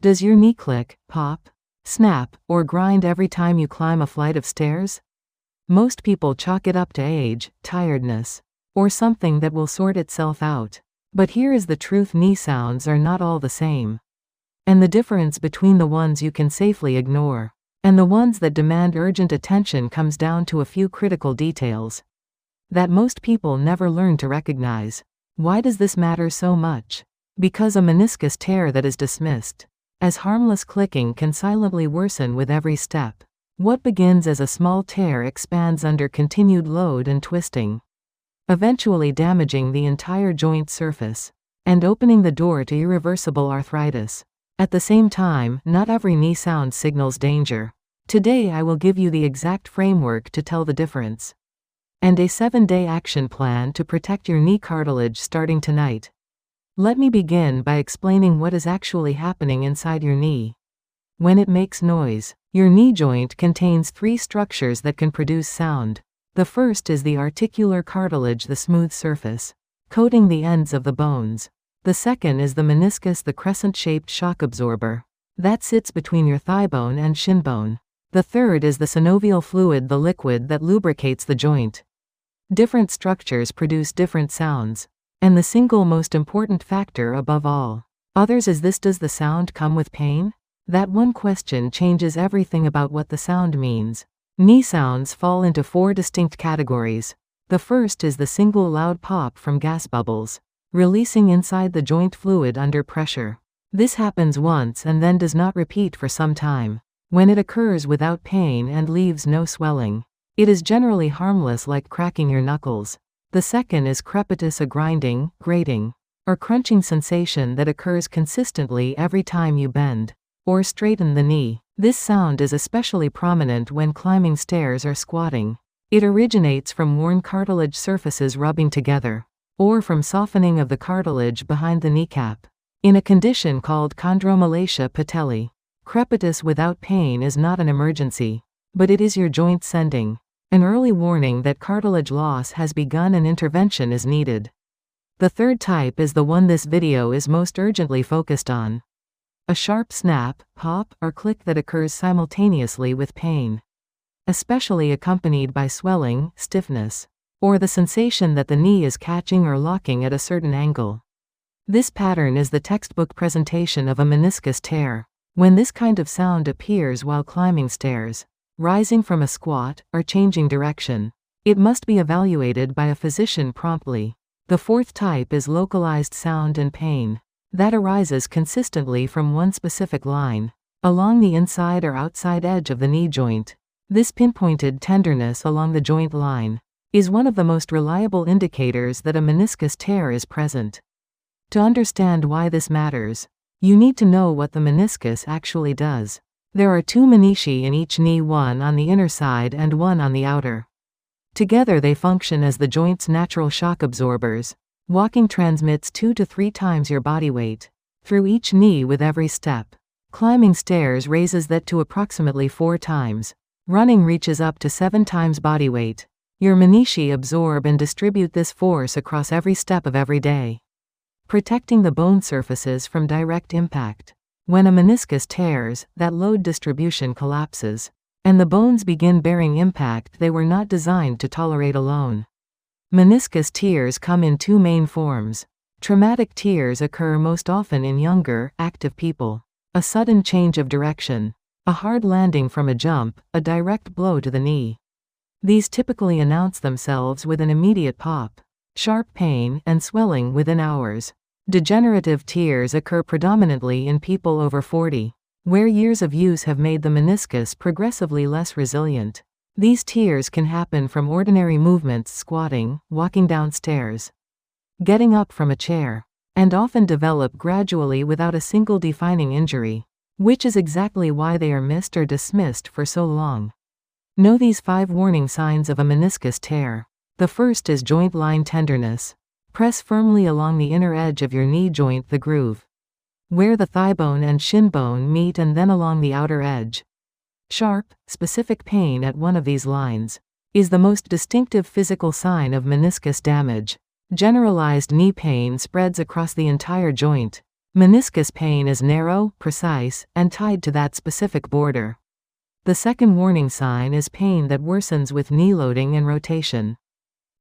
Does your knee click, pop, snap, or grind every time you climb a flight of stairs? Most people chalk it up to age, tiredness, or something that will sort itself out. But here is the truth: knee sounds are not all the same. And the difference between the ones you can safely ignore and the ones that demand urgent attention comes down to a few critical details that most people never learn to recognize. Why does this matter so much? Because a meniscus tear that is dismissed as harmless clicking can silently worsen with every step. What begins as a small tear expands under continued load and twisting, eventually damaging the entire joint surface and opening the door to irreversible arthritis. At the same time, not every knee sound signals danger. Today I will give you the exact framework to tell the difference, and a 7-day action plan to protect your knee cartilage starting tonight. Let me begin by explaining what is actually happening inside your knee. When it makes noise, your knee joint contains 3 structures that can produce sound. The first is the articular cartilage, the smooth surface coating the ends of the bones. The second is the meniscus, the crescent-shaped shock absorber that sits between your thigh bone and shin bone. The third is the synovial fluid, the liquid that lubricates the joint. Different structures produce different sounds, and the single most important factor above all others is this: does the sound come with pain? That one question changes everything about what the sound means. Knee sounds fall into 4 distinct categories. The first is the single loud pop from gas bubbles, releasing inside the joint fluid under pressure. This happens once and then does not repeat for some time. When it occurs without pain and leaves no swelling, it is generally harmless, like cracking your knuckles. The second is crepitus, a grinding, grating, or crunching sensation that occurs consistently every time you bend or straighten the knee. This sound is especially prominent when climbing stairs or squatting. It originates from worn cartilage surfaces rubbing together, or from softening of the cartilage behind the kneecap, in a condition called chondromalacia patelli. Crepitus without pain is not an emergency, but it is your joint sending an early warning that cartilage loss has begun and intervention is needed. The third type is the one this video is most urgently focused on: a sharp snap, pop, or click that occurs simultaneously with pain, especially accompanied by swelling, stiffness, or the sensation that the knee is catching or locking at a certain angle. This pattern is the textbook presentation of a meniscus tear. When this kind of sound appears while climbing stairs, rising from a squat, or changing direction, it must be evaluated by a physician promptly. The fourth type is localized sound and pain that arises consistently from one specific line along the inside or outside edge of the knee joint. This pinpointed tenderness along the joint line is one of the most reliable indicators that a meniscus tear is present. To understand why this matters, you need to know what the meniscus actually does. There are 2 menisci in each knee, one on the inner side and one on the outer. Together they function as the joint's natural shock absorbers. Walking transmits 2 to 3 times your body weight through each knee with every step. Climbing stairs raises that to approximately 4 times. Running reaches up to 7 times body weight. Your menisci absorb and distribute this force across every step of every day, protecting the bone surfaces from direct impact. When a meniscus tears, that load distribution collapses, and the bones begin bearing impact they were not designed to tolerate alone. Meniscus tears come in 2 main forms. Traumatic tears occur most often in younger, active people. A sudden change of direction, a hard landing from a jump, a direct blow to the knee. These typically announce themselves with an immediate pop, sharp pain, and swelling within hours. Degenerative tears occur predominantly in people over 40, where years of use have made the meniscus progressively less resilient. These tears can happen from ordinary movements, squatting, walking down stairs, getting up from a chair, and often develop gradually without a single defining injury, which is exactly why they are missed or dismissed for so long. Know these 5 warning signs of a meniscus tear. The first is joint line tenderness. Press firmly along the inner edge of your knee joint, the groove where the thigh bone and shin bone meet, and then along the outer edge. Sharp, specific pain at one of these lines is the most distinctive physical sign of meniscus damage. Generalized knee pain spreads across the entire joint, Meniscus pain is narrow, precise, and tied to that specific border. The second warning sign is pain that worsens with knee loading and rotation.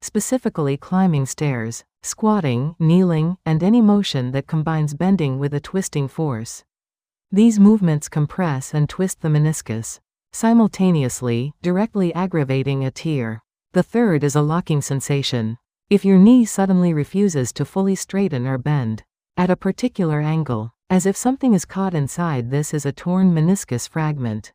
Specifically climbing stairs, squatting, kneeling, and any motion that combines bending with a twisting force. These movements compress and twist the meniscus, simultaneously, directly aggravating a tear. The third is a locking sensation. If your knee suddenly refuses to fully straighten or bend, at a particular angle, as if something is caught inside, this is a torn meniscus fragment,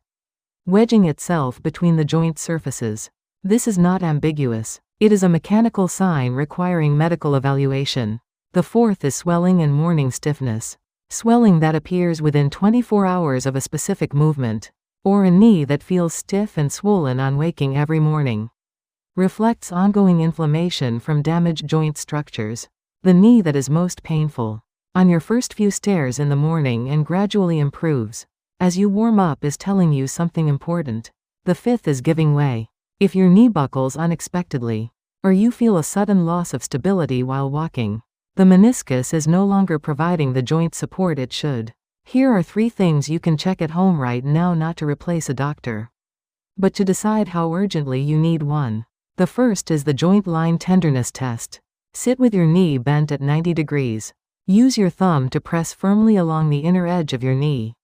wedging itself between the joint surfaces. This is not ambiguous. It is a mechanical sign requiring medical evaluation. The fourth is swelling and morning stiffness. Swelling that appears within 24 hours of a specific movement, or a knee that feels stiff and swollen on waking every morning, reflects ongoing inflammation from damaged joint structures. The knee that is most painful on your first few stairs in the morning and gradually improves as you warm up is telling you something important. The fifth is giving way. If your knee buckles unexpectedly, or you feel a sudden loss of stability while walking, the meniscus is no longer providing the joint support it should. Here are 3 things you can check at home right now, not to replace a doctor, but to decide how urgently you need one. The first is the joint line tenderness test. Sit with your knee bent at 90 degrees. Use your thumb to press firmly along the inner edge of your knee,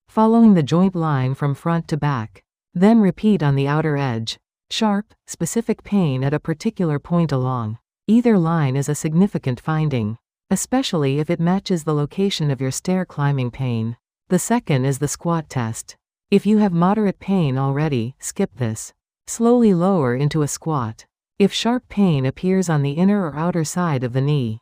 following the joint line from front to back. Then repeat on the outer edge. Sharp, specific pain at a particular point along either line is a significant finding, especially if it matches the location of your stair climbing pain. The second is the squat test. If you have moderate pain already, skip this. Slowly lower into a squat. If sharp pain appears on the inner or outer side of the knee,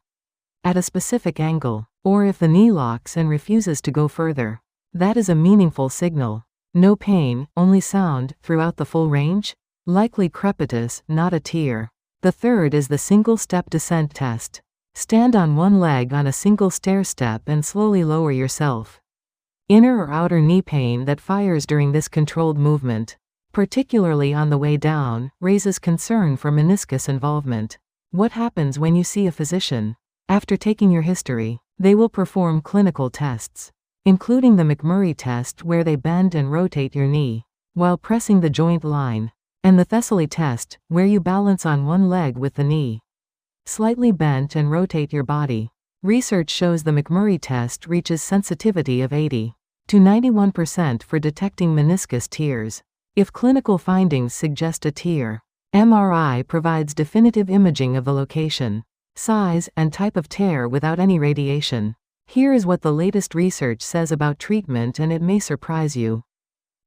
at a specific angle, or if the knee locks and refuses to go further, that is a meaningful signal. No pain, only sound, throughout the full range? Likely crepitus, not a tear. The third is the single-step descent test. Stand on one leg on a single stair step and slowly lower yourself. Inner or outer knee pain that fires during this controlled movement, particularly on the way down, raises concern for meniscus involvement. What happens when you see a physician? After taking your history, they will perform clinical tests, including the McMurray test, where they bend and rotate your knee while pressing the joint line, and the Thessaly test, where you balance on one leg with the knee slightly bent and rotate your body. Research shows the McMurray test reaches sensitivity of 80 to 91% for detecting meniscus tears. If clinical findings suggest a tear, MRI provides definitive imaging of the location, size, and type of tear without any radiation. Here is what the latest research says about treatment, and it may surprise you.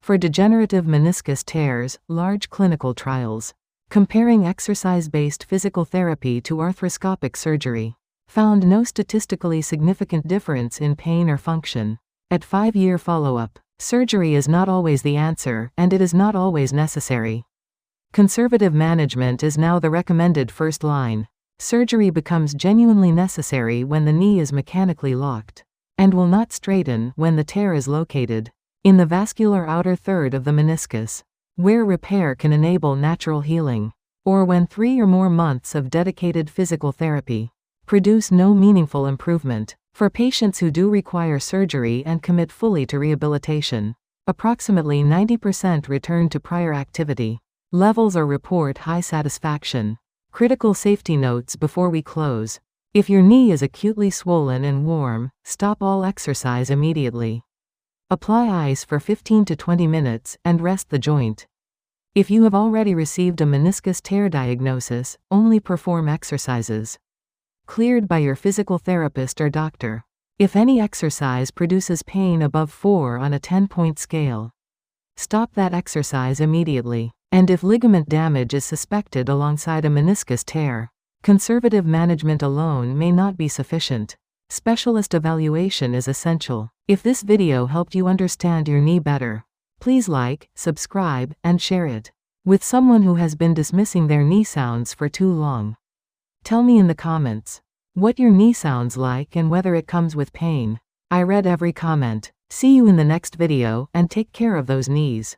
For degenerative meniscus tears, large clinical trials comparing exercise-based physical therapy to arthroscopic surgery found no statistically significant difference in pain or function. At 5-year follow-up, surgery is not always the answer, and it is not always necessary. Conservative management is now the recommended first line. Surgery becomes genuinely necessary when the knee is mechanically locked, and will not straighten when the tear is located in the vascular outer third of the meniscus, where repair can enable natural healing, or when 3 or more months of dedicated physical therapy produce no meaningful improvement. For patients who do require surgery and commit fully to rehabilitation, approximately 90% return to prior activity levels or report high satisfaction. Critical safety notes before we close. If your knee is acutely swollen and warm, stop all exercise immediately. Apply ice for 15 to 20 minutes and rest the joint. If you have already received a meniscus tear diagnosis, only perform exercises cleared by your physical therapist or doctor. If any exercise produces pain above 4 on a 10-point scale, stop that exercise immediately. And if ligament damage is suspected alongside a meniscus tear, conservative management alone may not be sufficient. Specialist evaluation is essential. If this video helped you understand your knee better, please like, subscribe, and share it with someone who has been dismissing their knee sounds for too long. Tell me in the comments what your knee sounds like and whether it comes with pain. I read every comment. See you in the next video, and take care of those knees.